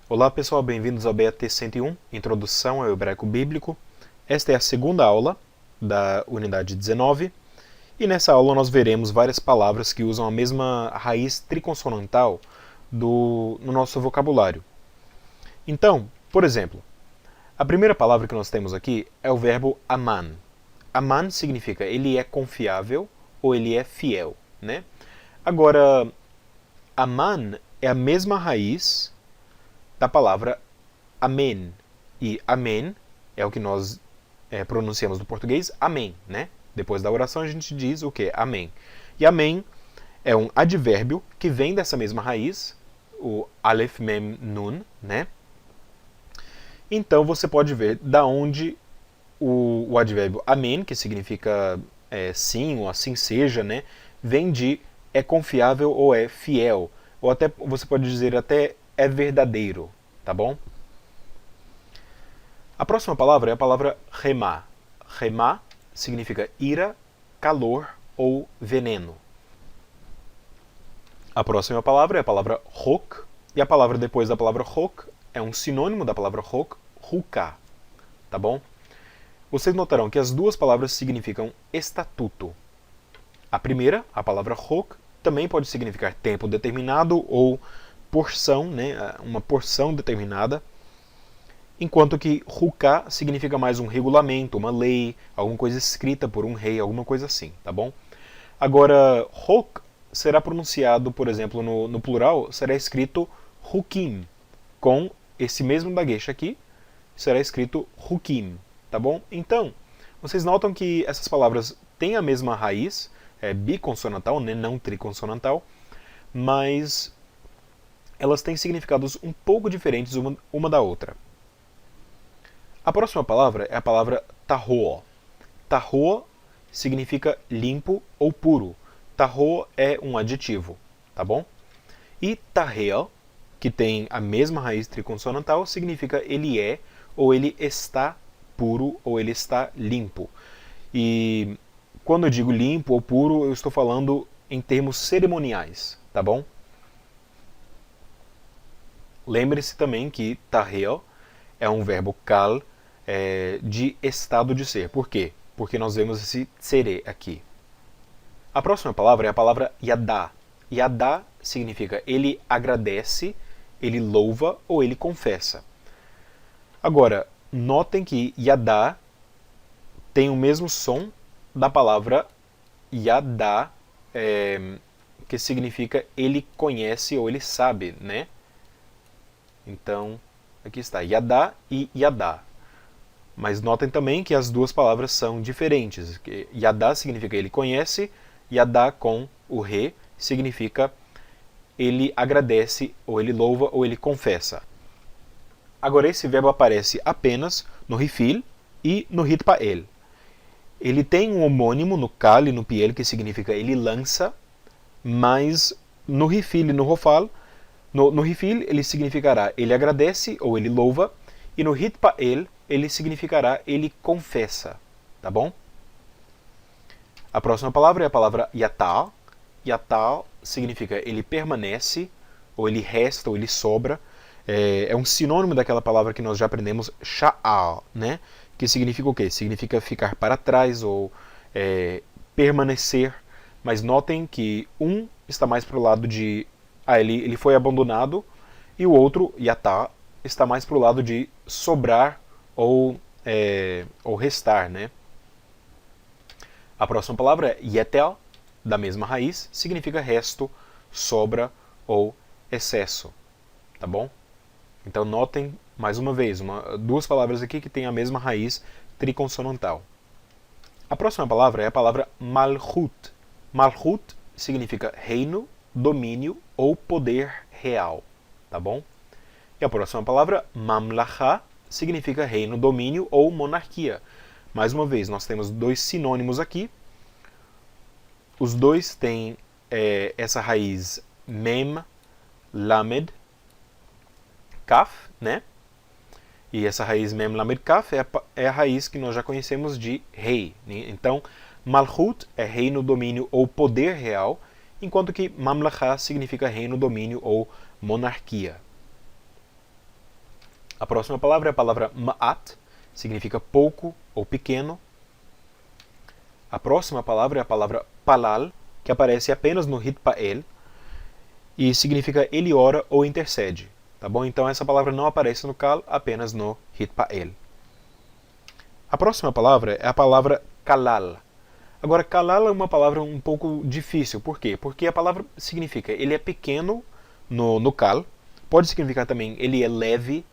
Olá pessoal, bem-vindos ao BAT 101, Introdução ao Hebraico Bíblico. Esta é a segunda aula da unidade 19 e nessa aula nós veremos várias palavras que usam a mesma raiz triconsonantal no nosso vocabulário. Então, por exemplo, a primeira palavra que nós temos aqui é o verbo aman. Aman significa ele é confiável ou ele é fiel, né? Agora, aman é a mesma raiz da palavra amém. E amém é o que nós pronunciamos no português, amém, né? Depois da oração a gente diz o que? Amém. E amém é um advérbio que vem dessa mesma raiz, o aleph, mem, nun, né? Então você pode ver da onde o advérbio amém, que significa sim ou assim seja, né? Vem de é confiável ou é fiel. Ou até você pode dizer até é verdadeiro, tá bom? A próxima palavra é a palavra remá. Remá significa ira, calor ou veneno. A próxima palavra é a palavra rok, e a palavra depois da palavra rok é um sinônimo da palavra rok, ruká, tá bom? Vocês notarão que as duas palavras significam estatuto. A primeira, a palavra rok, também pode significar tempo determinado ou porção, né, uma porção determinada, enquanto que ruká significa mais um regulamento, uma lei, alguma coisa escrita por um rei, alguma coisa assim, tá bom? Agora, rok será pronunciado, por exemplo, no plural, será escrito hukim, com esse mesmo dagueche aqui, será escrito hukim, tá bom? Então, vocês notam que essas palavras têm a mesma raiz, biconsonantal, né, não triconsonantal, mas elas têm significados um pouco diferentes uma da outra. A próxima palavra é a palavra tahor. Tahor significa limpo ou puro. Tahor é um adjetivo, tá bom? E tahel, que tem a mesma raiz triconsonantal, significa ele é ou ele está puro ou ele está limpo. E quando eu digo limpo ou puro, eu estou falando em termos cerimoniais, tá bom? Lembre-se também que tahel é um verbo kal de estado de ser. Por quê? Porque nós vemos esse tsere aqui. A próxima palavra é a palavra yadá. Yadá significa ele agradece, ele louva ou ele confessa. Agora, notem que yadá tem o mesmo som da palavra yadá, que significa ele conhece ou ele sabe, né? Então, aqui está, yadá e yadá. Mas notem também que as duas palavras são diferentes. Yadá significa ele conhece, yadá com o re significa ele agradece, ou ele louva, ou ele confessa. Agora esse verbo aparece apenas no rifil e no hitpael. Ele tem um homônimo no kal e no piel, que significa ele lança, mas no rifil e no rofal, no rifil ele significará ele agradece ou ele louva, e no hitpael ele significará ele confessa, tá bom? A próxima palavra é a palavra yatal. Yatal significa ele permanece, ou ele resta, ou ele sobra. É um sinônimo daquela palavra que nós já aprendemos, sha'al, né? Que significa o quê? Significa ficar para trás ou permanecer. Mas notem que um está mais para o lado de ele foi abandonado, e o outro, yatá, está mais para o lado de sobrar ou restar, né? A próxima palavra é yetel, da mesma raiz, significa resto, sobra ou excesso, tá bom? Então notem mais uma vez, duas palavras aqui que têm a mesma raiz triconsonantal. A próxima palavra é a palavra malchut. Malchut significa reino, domínio ou poder real, tá bom? E a próxima palavra, mamlachá, significa reino, domínio ou monarquia. Mais uma vez, nós temos dois sinônimos aqui. Os dois têm essa raiz mem, lamed, kaf, né? E essa raiz mem, lamed, kaf é a raiz que nós já conhecemos de rei. Então, malchut é reino, domínio ou poder real, enquanto que mamlachá significa reino, domínio ou monarquia. A próxima palavra é a palavra ma'at, significa pouco ou pequeno. A próxima palavra é a palavra palal, que aparece apenas no hitpa'el e significa ele ora ou intercede. Tá bom? Então essa palavra não aparece no kal, apenas no hitpa'el. A próxima palavra é a palavra kalal. Agora, kalal é uma palavra um pouco difícil. Por quê? Porque a palavra significa ele é pequeno no kal, pode significar também ele é leve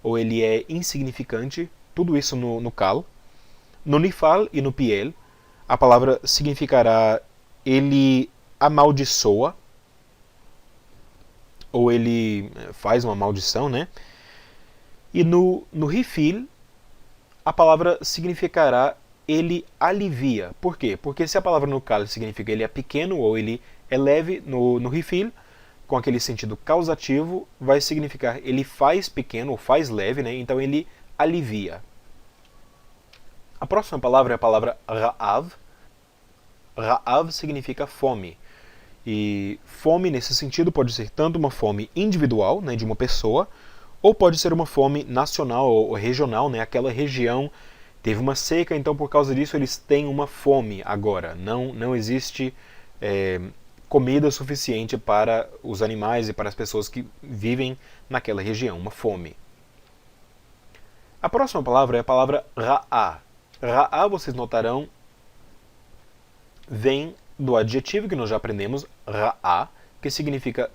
ou ele é insignificante, tudo isso no kal. No nifal e no piel, a palavra significará ele amaldiçoa, ou ele faz uma maldição, né? E no rifil, a palavra significará ele alivia. Por quê? Porque se a palavra no kal significa ele é pequeno ou ele é leve, no rifil, com aquele sentido causativo, vai significar ele faz pequeno ou faz leve, né? Então ele alivia. A próxima palavra é a palavra ra'av. Ra'av significa fome. E fome, nesse sentido, pode ser tanto uma fome individual, né, de uma pessoa, ou pode ser uma fome nacional ou regional, né, aquela região teve uma seca, então por causa disso eles têm uma fome agora. Não existe comida suficiente para os animais e para as pessoas que vivem naquela região, uma fome. A próxima palavra é a palavra ra'a. Ra'a, vocês notarão, vem do adjetivo que nós já aprendemos, ra'a, que significa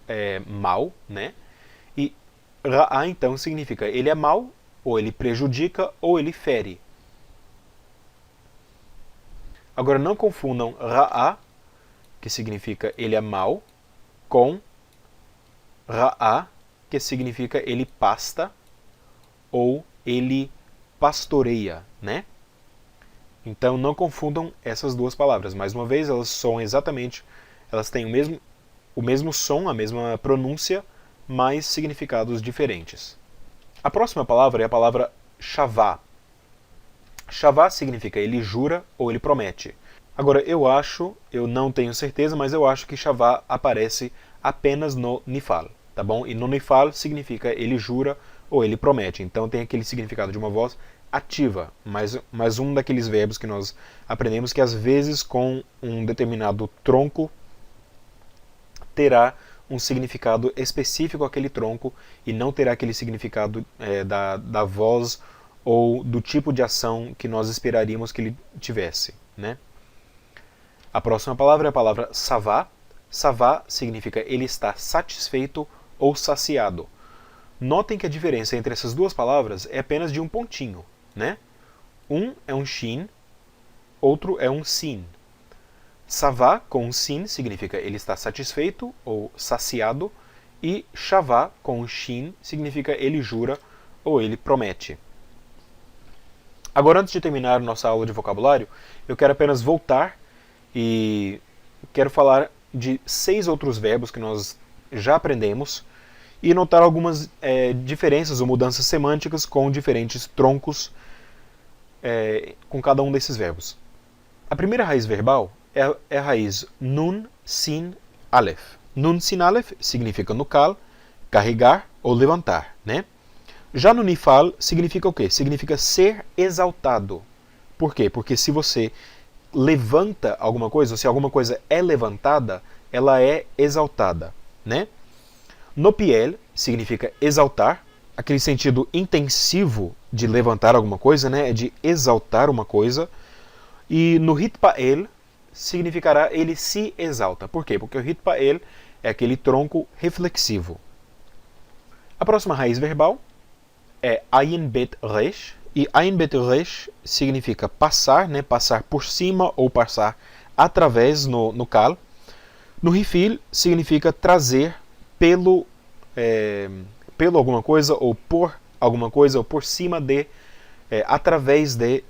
mal, né? E ra'a, então, significa ele é mal, ou ele prejudica, ou ele fere. Agora, não confundam ra'a, que significa ele é mal, com ra'a, que significa ele pasta, ou ele pastoreia, né? Então não confundam essas duas palavras. Mais uma vez, elas são exatamente, elas têm o mesmo som, a mesma pronúncia, mas significados diferentes. A próxima palavra é a palavra shavá. Shavá significa ele jura ou ele promete. Agora eu não tenho certeza, mas eu acho que shavá aparece apenas no nifal, tá bom? E no nifal significa ele jura ou ele promete. Então tem aquele significado de uma voz ativa, mais um daqueles verbos que nós aprendemos que às vezes com um determinado tronco terá um significado específico aquele tronco e não terá aquele significado da voz ou do tipo de ação que nós esperaríamos que ele tivesse, né? A próxima palavra é a palavra savá. Savá significa ele está satisfeito ou saciado. Notem que a diferença entre essas duas palavras é apenas de um pontinho, né? Um é um shin, outro é um sin. Savá com um sin significa ele está satisfeito ou saciado, e shavá com um shin significa ele jura ou ele promete. Agora, antes de terminar nossa aula de vocabulário, eu quero apenas voltar e quero falar de 6 outros verbos que nós já aprendemos e notar algumas diferenças ou mudanças semânticas com diferentes troncos com cada um desses verbos. A primeira raiz verbal é a raiz nun, sin, aleph. Nun, sin, aleph significa no kal, carregar ou levantar, né? Já no nifal significa o quê? Significa ser exaltado. Por quê? Porque se você levanta alguma coisa, ou se alguma coisa é levantada, ela é exaltada, né? No piel significa exaltar, aquele sentido intensivo de levantar alguma coisa, né? É de exaltar uma coisa. E no hitpa'el significará ele se exalta. Por quê? Porque o hitpa'el é aquele tronco reflexivo. A próxima raiz verbal é ayin bet resh. E ayin bet resh significa passar, né? Passar por cima ou passar através no kal. No rifil significa trazer pelo alguma coisa, ou por alguma coisa, ou por cima de, através de.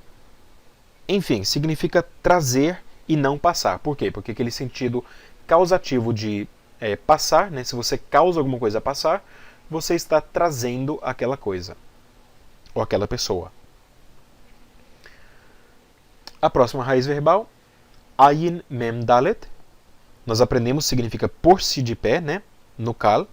Enfim, significa trazer e não passar. Por quê? Porque aquele sentido causativo de passar, né? Se você causa alguma coisa a passar, você está trazendo aquela coisa, ou aquela pessoa. A próxima raiz verbal, ayin mem dalet, nós aprendemos significa pôr-se de pé, né? No kal.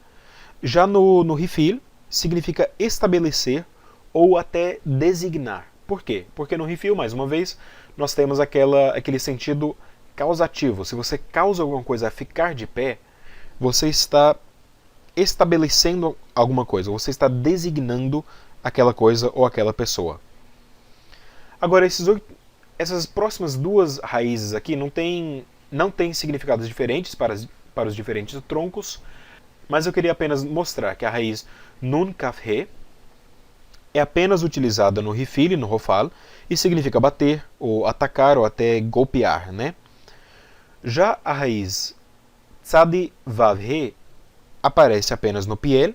Já no rifil, significa estabelecer ou até designar. Por quê? Porque no refil, mais uma vez, nós temos aquele sentido causativo. Se você causa alguma coisa a ficar de pé, você está estabelecendo alguma coisa, você está designando aquela coisa ou aquela pessoa. Agora, essas próximas duas raízes aqui não têm significados diferentes para os diferentes troncos, mas eu queria apenas mostrar que a raiz nun kaf he é apenas utilizada no rifil e no rofal e significa bater, ou atacar, ou até golpear, né? Já a raiz tzadi vav he aparece apenas no piel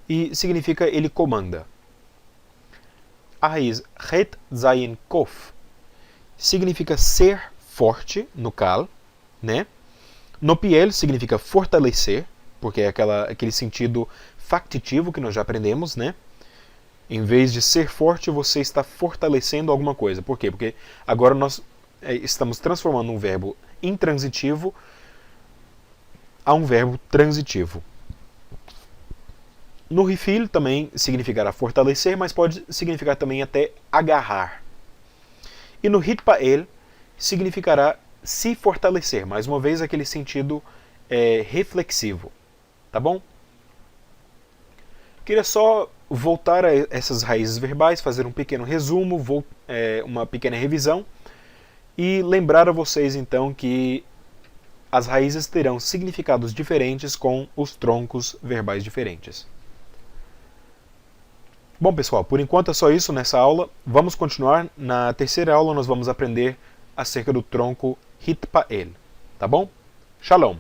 e significa ele comanda. A raiz het zayin kof significa ser forte no kal, né? No piel significa fortalecer, porque é aquele sentido factitivo que nós já aprendemos, né? Em vez de ser forte, você está fortalecendo alguma coisa. Por quê? Porque agora nós estamos transformando um verbo intransitivo a um verbo transitivo. No rifil também significará fortalecer, mas pode significar também até agarrar. E no hitpael significará se fortalecer, mais uma vez aquele sentido reflexivo. Tá bom? Queria só voltar a essas raízes verbais, fazer um pequeno resumo, uma pequena revisão e lembrar a vocês então que as raízes terão significados diferentes com os troncos verbais diferentes. Bom, pessoal, por enquanto é só isso nessa aula. Vamos continuar. Na terceira aula nós vamos aprender acerca do tronco hitpael. Tá bom? Shalom!